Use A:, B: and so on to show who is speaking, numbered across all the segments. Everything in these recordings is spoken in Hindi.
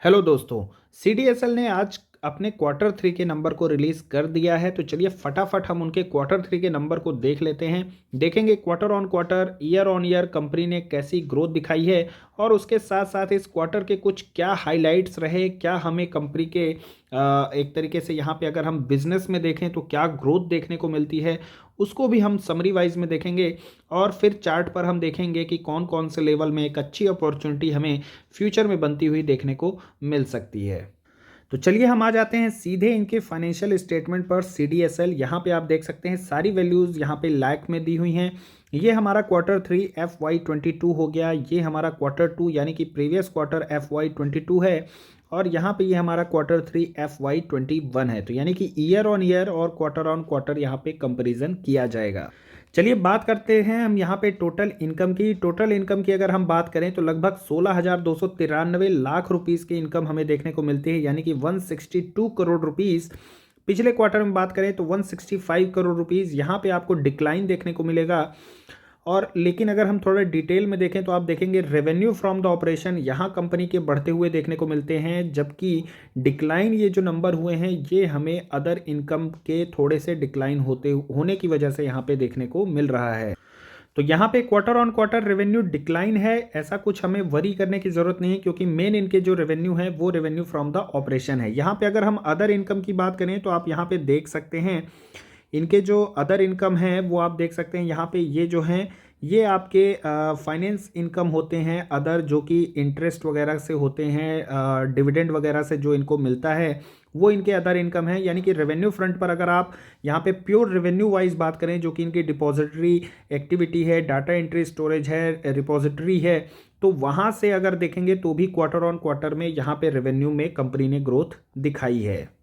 A: हेलो दोस्तों। सीडीएसएल ने आज अपने क्वार्टर थ्री के नंबर को रिलीज़ कर दिया है। तो चलिए फटाफट हम उनके क्वार्टर थ्री के नंबर को देख लेते हैं। देखेंगे quarter on quarter, year on year company ने कैसी ग्रोथ दिखाई है और उसके साथ साथ इस क्वार्टर के कुछ क्या हाइलाइट्स रहे, क्या हमें कंपनी के एक तरीके से यहाँ पे अगर हम बिजनेस में देखें तो क्या ग्रोथ देखने को मिलती है, उसको भी हम समरी वाइज में देखेंगे। और फिर चार्ट पर हम देखेंगे कि कौन कौन से लेवल में एक अच्छी अपॉर्चुनिटी हमें फ्यूचर में बनती हुई देखने को मिल सकती है। तो चलिए हम आ जाते हैं सीधे इनके फाइनेंशियल स्टेटमेंट पर। सीडीएसएल यहाँ पे आप देख सकते हैं सारी वैल्यूज़ यहाँ पे लाख में दी हुई हैं। ये हमारा क्वार्टर थ्री FY22 हो गया, ये हमारा क्वार्टर टू यानी कि प्रीवियस क्वार्टर FY22 है, और यहाँ पे ये हमारा क्वार्टर थ्री FY21 है। तो यानी कि ईयर ऑन ईयर और क्वार्टर ऑन क्वार्टर यहाँ पे कंपेरिजन किया जाएगा। चलिए बात करते हैं हम यहाँ पे टोटल इनकम की। टोटल इनकम की अगर हम बात करें तो लगभग 16,293 लाख रुपीस की इनकम हमें देखने को मिलती है, यानी कि 162 करोड़ रुपीस। पिछले क्वार्टर में बात करें तो 165 करोड़ रुपीस यहाँ पे आपको डिक्लाइन देखने को मिलेगा। और लेकिन अगर हम थोड़ा डिटेल में देखें तो आप देखेंगे रेवेन्यू फ्रॉम द ऑपरेशन यहाँ कंपनी के बढ़ते हुए देखने को मिलते हैं, जबकि डिक्लाइन ये जो नंबर हुए हैं ये हमें अदर इनकम के थोड़े से डिक्लाइन होने की वजह से यहाँ पे देखने को मिल रहा है। तो यहाँ पे quarter on quarter revenue decline है, ऐसा कुछ हमें वरी करने की ज़रूरत नहीं है, क्योंकि मेन इनके जो रेवेन्यू है वो रेवेन्यू फ्रॉम द ऑपरेशन है। यहाँ पे अगर हम अदर इनकम की बात करें तो आप यहाँ पे देख सकते हैं इनके जो अदर इनकम है वो आप देख सकते हैं यहाँ पे। ये जो हैं ये आपके फाइनेंस इनकम होते हैं अदर, जो कि इंटरेस्ट वगैरह से होते हैं, डिविडेंड वगैरह से जो इनको मिलता है वो इनके अदर इनकम है। यानी कि रेवेन्यू फ्रंट पर अगर आप यहाँ पे प्योर रेवेन्यू वाइज बात करें, जो कि इनकी डिपॉजिटरी एक्टिविटी है, डाटा एंट्री स्टोरेज है, रिपॉजिटरी है, तो वहाँ से अगर देखेंगे तो भी क्वार्टर ऑन क्वार्टर में यहाँ पे रेवेन्यू में कंपनी ने ग्रोथ दिखाई है।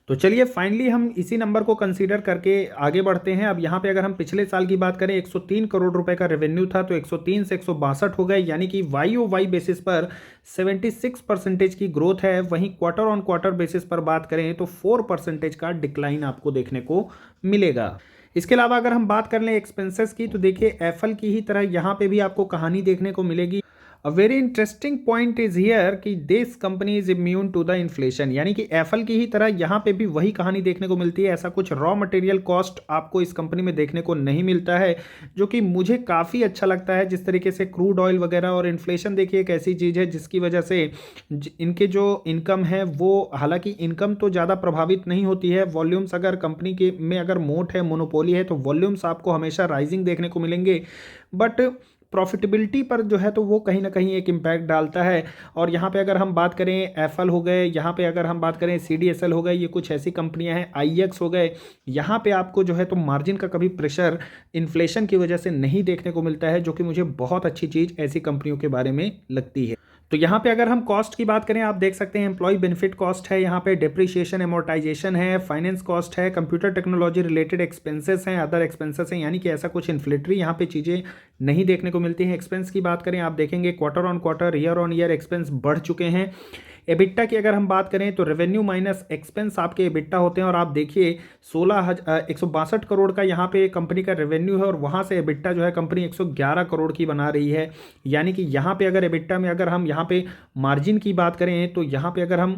A: तो चलिए फाइनली हम इसी नंबर को कंसीडर करके आगे बढ़ते हैं। अब यहाँ पे अगर हम पिछले साल की बात करें 103 करोड़ रुपए का रेवेन्यू था, तो 103 से 162 हो गए, यानी कि YOY बेसिस पर 76% की ग्रोथ है। वहीं क्वार्टर ऑन क्वार्टर बेसिस पर बात करें तो 4% का डिक्लाइन आपको देखने को मिलेगा। इसके अलावा अगर हम बात कर लें एक्सपेंसेस की, तो देखिए एफएल की ही तरह यहाँ पे भी आपको कहानी देखने को मिलेगी। A very interesting point is here कि this company is immune to the inflation, यानी कि एफएल की ही तरह यहाँ पे भी वही कहानी देखने को मिलती है। ऐसा कुछ रॉ मटेरियल कॉस्ट आपको इस कंपनी में देखने को नहीं मिलता है, जो कि मुझे काफ़ी अच्छा लगता है। जिस तरीके से क्रूड ऑयल वगैरह और इन्फ्लेशन देखिए एक ऐसी चीज़ है जिसकी वजह से इनके जो इनकम है वो, हालांकि इनकम तो ज़्यादा प्रभावित नहीं होती है। वॉल्यूम्स अगर कंपनी के में अगर मोट है, मोनोपोली है, तो वॉल्यूम्स आपको हमेशा राइजिंग देखने को मिलेंगे, बट प्रॉफिटेबिलिटी पर जो है तो वो कहीं ना कहीं एक इम्पैक्ट डालता है। और यहाँ पे अगर हम बात करें एफएल हो गए, यहाँ पे अगर हम बात करें सीडीएसएल हो गए, ये कुछ ऐसी कंपनियां हैं, आईएक्स हो गए, यहाँ पे आपको जो है तो मार्जिन का कभी प्रेशर इन्फ्लेशन की वजह से नहीं देखने को मिलता है, जो कि मुझे बहुत अच्छी चीज़ ऐसी कंपनियों के बारे में लगती है। तो यहाँ पे अगर हम कॉस्ट की बात करें, आप देख सकते हैं एम्प्लॉय बेनिफिट कॉस्ट है, यहाँ पे डिप्रिसिएशन एमोर्टाइजेशन है, फाइनेंस कॉस्ट है, कंप्यूटर टेक्नोलॉजी रिलेटेड एक्सपेंसेस हैं, अदर एक्सपेंसेस हैं, यानी कि ऐसा कुछ इन्फ्लेटरी यहाँ पे चीज़ें नहीं देखने को मिलती हैं। एक्सपेंस की बात करें, आप देखेंगे quarter on quarter, year on year expense बढ़ चुके हैं। एबिट्टा की अगर हम बात करें तो रेवेन्यू माइनस एक्सपेंस आपके एबिट्टा होते हैं, और आप देखिए 162 करोड़ का यहाँ पे कंपनी का रेवेन्यू है, और वहाँ से एबिट्टा जो है कंपनी 111 करोड़ की बना रही है। यानी कि यहाँ पे अगर एबिट्टा में अगर हम यहाँ पे मार्जिन की बात करें तो यहाँ पे अगर हम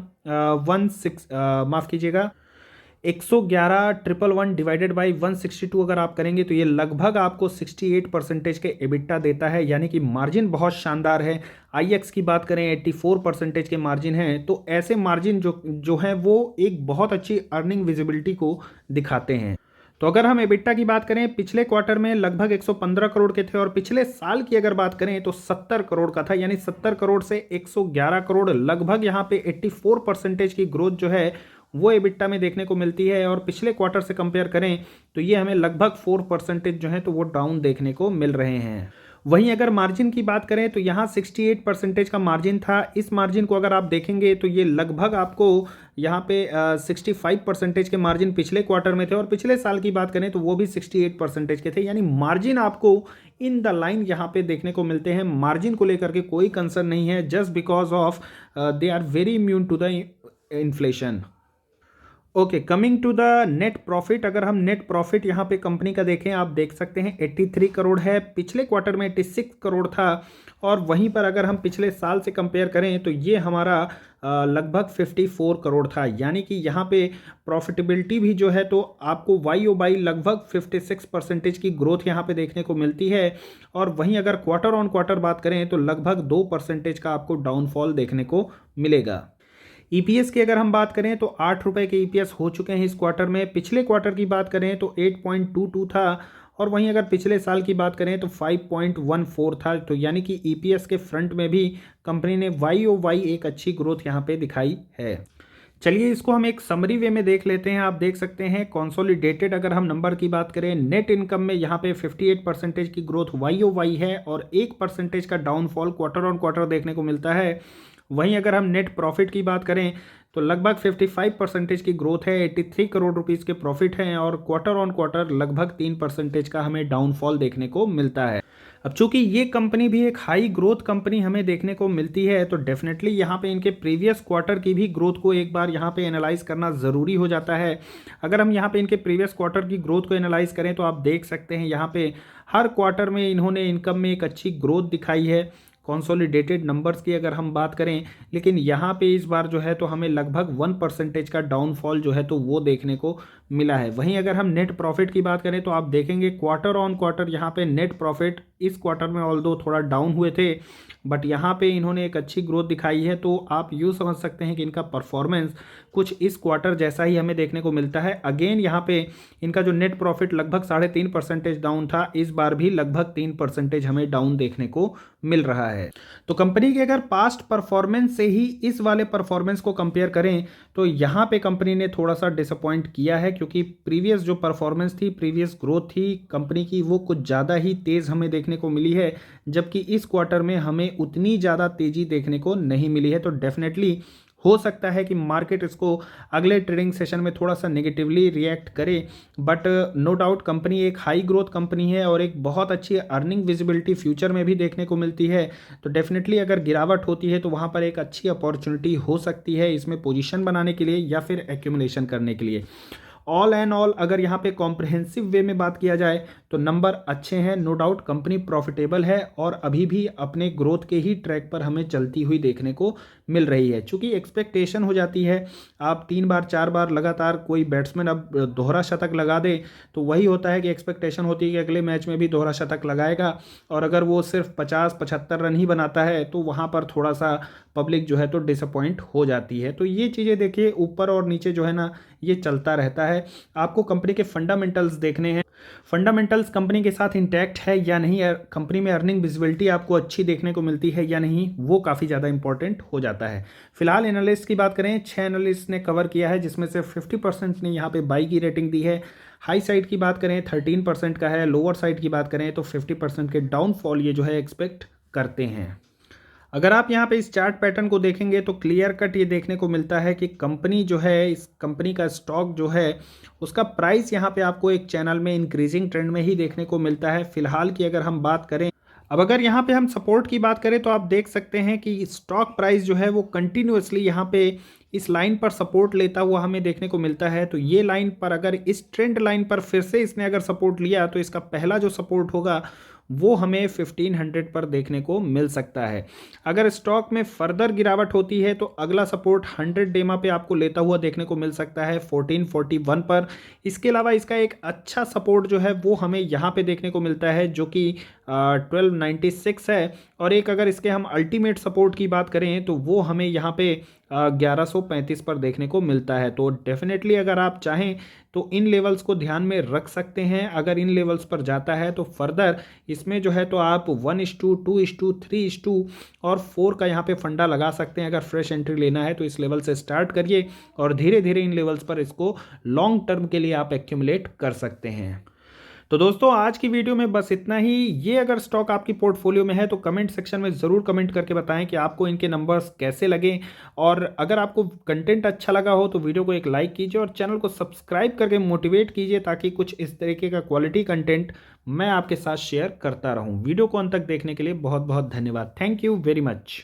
A: 111,111 डिवाइडेड बाई 162 अगर आप करेंगे तो ये लगभग आपको 68% के एबिट्टा देता है, यानी कि मार्जिन बहुत शानदार है। आईएक्स की बात करें 84% के मार्जिन हैं। तो ऐसे मार्जिन जो हैं वो एक बहुत अच्छी अर्निंग विजिबिलिटी को दिखाते हैं। तो अगर हम एबिट्टा की बात करें, पिछले क्वार्टर में लगभग 115 करोड़ के थे, और पिछले साल की अगर बात करें तो 70 करोड़ का था, यानी 70 करोड़ से 111 करोड़, लगभग यहाँ पे 84% की ग्रोथ जो है वो एबिट्टा में देखने को मिलती है। और पिछले क्वार्टर से कंपेयर करें तो ये हमें लगभग 4% जो है तो वो डाउन देखने को मिल रहे हैं। वहीं अगर मार्जिन की बात करें तो यहाँ 68% का मार्जिन था। इस मार्जिन को अगर आप देखेंगे तो ये लगभग आपको यहाँ पे 65% के मार्जिन पिछले क्वार्टर में थे, और पिछले साल की बात करें तो वो भी 68% के थे। यानी मार्जिन आपको इन द लाइन यहाँ पे देखने को मिलते हैं। मार्जिन को लेकर के कोई कंसर्न नहीं है, just because of they are very immune to the inflation. Okay, coming to the net profit. अगर हम नेट प्रॉफिट यहाँ पे कंपनी का देखें, आप देख सकते हैं 83 करोड़ है, पिछले क्वार्टर में 86 करोड़ था। और वहीं पर अगर हम पिछले साल से कंपेयर करें तो ये हमारा लगभग 54 करोड़ था। यानी कि यहाँ पे प्रॉफिटेबिलिटी भी जो है तो आपको वाई ओ वाई लगभग 56% की ग्रोथ यहाँ पे देखने को मिलती है। और वहीं अगर क्वार्टर ऑन क्वार्टर बात करें तो लगभग 2% का आपको डाउनफॉल देखने को मिलेगा। ईपीएस की अगर हम बात करें तो 8 रुपये के ईपीएस हो चुके हैं इस क्वार्टर में। पिछले क्वार्टर की बात करें तो 8.22 था। और वहीं अगर पिछले साल की बात करें तो 5.14 था। तो यानी कि ईपीएस के फ्रंट में भी कंपनी ने वाई ओ वाई एक अच्छी ग्रोथ यहाँ पे दिखाई है। चलिए इसको हम एक समरी वे में देख लेते हैं। आप देख सकते हैं कंसोलिडेटेड अगर हम नंबर की बात करें, नेट इनकम में यहाँ पे 58% की ग्रोथ वाई ओ वाई है और 1% का डाउनफॉल क्वार्टर ऑन क्वार्टर देखने को मिलता है। वहीं अगर हम नेट प्रॉफिट की बात करें तो लगभग 55% की ग्रोथ है, 83 करोड़ रुपीज़ के प्रॉफिट हैं और क्वार्टर ऑन क्वार्टर लगभग 3% का हमें डाउनफॉल देखने को मिलता है। अब चूंकि ये कंपनी भी एक हाई ग्रोथ कंपनी हमें देखने को मिलती है तो डेफिनेटली यहाँ पे इनके प्रीवियस क्वार्टर की भी ग्रोथ को एक बार यहाँ पे एनालाइज करना ज़रूरी हो जाता है। अगर हम यहाँ पे इनके प्रीवियस क्वार्टर की ग्रोथ को एनालाइज करें तो आप देख सकते हैं यहाँ पे हर क्वार्टर में इन्होंने इनकम में एक अच्छी ग्रोथ दिखाई है कॉन्सोलिडेटेड नंबर्स की अगर हम बात करें। लेकिन यहाँ पे इस बार जो है तो हमें लगभग 1% का डाउनफॉल जो है तो वो देखने को मिला है। वहीं अगर हम नेट प्रॉफिट की बात करें तो आप देखेंगे क्वार्टर ऑन क्वार्टर यहाँ पे नेट प्रॉफिट इस क्वार्टर में ऑल्दो थोड़ा डाउन हुए थे, बट यहाँ पे इन्होंने एक अच्छी ग्रोथ दिखाई है। तो आप यूँ समझ सकते हैं कि इनका परफॉर्मेंस कुछ इस क्वार्टर जैसा ही हमें देखने को मिलता है। अगेन यहाँ पे इनका जो नेट प्रॉफिट लगभग 3.5% डाउन था, इस बार भी लगभग 3% हमें डाउन देखने को मिल रहा है। तो कंपनी के अगर पास्ट परफॉर्मेंस से ही इस वाले परफॉर्मेंस को कंपेयर करें तो यहाँ पे कंपनी ने थोड़ा सा डिसअपॉइंट किया है, क्योंकि प्रीवियस जो परफॉर्मेंस थी, प्रीवियस ग्रोथ थी कंपनी की, वो कुछ ज़्यादा ही तेज़ हमें देखने को मिली है, जबकि इस क्वार्टर में हमें उतनी ज़्यादा तेज़ी देखने को नहीं मिली है। तो डेफिनेटली हो सकता है कि मार्केट इसको अगले ट्रेडिंग सेशन में थोड़ा सा नेगेटिवली रिएक्ट करे, बट नो डाउट कंपनी एक हाई ग्रोथ कंपनी है और एक बहुत अच्छी अर्निंग विजिबिलिटी फ्यूचर में भी देखने को मिलती है। तो डेफिनेटली अगर गिरावट होती है तो वहाँ पर एक अच्छी अपॉर्चुनिटी हो सकती है इसमें पोजीशन बनाने के लिए या फिर एक्यूमुलेशन करने के लिए। ऑल एंड ऑल अगर यहाँ पे कॉम्प्रहेंसिव वे में बात किया जाए तो नंबर अच्छे हैं, नो डाउट कंपनी प्रॉफिटेबल है और अभी भी अपने ग्रोथ के ही ट्रैक पर हमें चलती हुई देखने को मिल रही है। चूंकि एक्सपेक्टेशन हो जाती है, आप 3 बार 4 बार लगातार कोई बैट्समैन अब दोहरा शतक लगा दे तो वही होता है कि एक्सपेक्टेशन होती है कि अगले मैच में भी दोहरा शतक लगाएगा, और अगर वो सिर्फ 50-75 रन ही बनाता है तो वहाँ पर थोड़ा सा पब्लिक जो है तो डिसअपॉइंट हो जाती है। तो ये चीज़ें देखिए ऊपर और नीचे जो है ना ये चलता रहता है। आपको कंपनी के फंडामेंटल्स देखने हैं, फंडामेंटल्स कंपनी के साथ इंटैक्ट है या नहीं, कंपनी में अर्निंग विजिबिलिटी आपको अच्छी देखने को मिलती है या नहीं, वो काफ़ी ज़्यादा इंपॉर्टेंट हो जाता है। फिलहाल एनालिस्ट की बात करें, 6 एनालिस्ट ने कवर किया है जिसमें से 50% ने यहाँ पे बाई की रेटिंग दी है। हाई साइड की बात करें 13% का है, लोअर साइड की बात करें तो 50% के डाउनफॉल ये जो है एक्सपेक्ट करते हैं। अगर आप यहाँ पे इस चार्ट पैटर्न को देखेंगे तो क्लियर कट ये देखने को मिलता है कि कंपनी जो है, इस कंपनी का स्टॉक जो है उसका प्राइस यहाँ पे आपको एक चैनल में इंक्रीजिंग ट्रेंड में ही देखने को मिलता है फिलहाल की अगर हम बात करें। अब अगर यहाँ पे हम सपोर्ट की बात करें तो आप देख सकते हैं कि स्टॉक प्राइस जो है वो कंटिन्यूसली यहाँ पे इस लाइन पर सपोर्ट लेता हुआ हमें देखने को मिलता है। तो ये लाइन पर अगर इस ट्रेंड लाइन पर फिर से इसने अगर सपोर्ट लिया तो इसका पहला जो सपोर्ट होगा वो हमें 1500 पर देखने को मिल सकता है। अगर स्टॉक में फर्दर गिरावट होती है तो अगला सपोर्ट 100 डेमा पे आपको लेता हुआ देखने को मिल सकता है 1441 पर। इसके अलावा इसका एक अच्छा सपोर्ट जो है वो हमें यहाँ पे देखने को मिलता है जो कि 1296 है, और एक अगर इसके हम अल्टीमेट सपोर्ट की बात करें तो वो हमें यहाँ पे 1135 पर देखने को मिलता है। तो डेफिनेटली अगर आप चाहें तो इन लेवल्स को ध्यान में रख सकते हैं। अगर इन लेवल्स पर जाता है तो फर्दर इसमें जो है तो आप 1:2, 3:2 और 4 का यहाँ पे फंडा लगा सकते हैं। अगर फ्रेश एंट्री लेना है तो इस लेवल से स्टार्ट करिए और धीरे धीरे इन लेवल्स पर इसको लॉन्ग टर्म के लिए आप एक्यूमुलेट कर सकते हैं। तो दोस्तों आज की वीडियो में बस इतना ही। ये अगर स्टॉक आपकी पोर्टफोलियो में है तो कमेंट सेक्शन में ज़रूर कमेंट करके बताएं कि आपको इनके नंबर्स कैसे लगे, और अगर आपको कंटेंट अच्छा लगा हो तो वीडियो को एक लाइक कीजिए और चैनल को सब्सक्राइब करके मोटिवेट कीजिए ताकि कुछ इस तरीके का क्वालिटी कंटेंट मैं आपके साथ शेयर करता रहूँ। वीडियो को अंत तक देखने के लिए बहुत बहुत धन्यवाद। Thank you very much.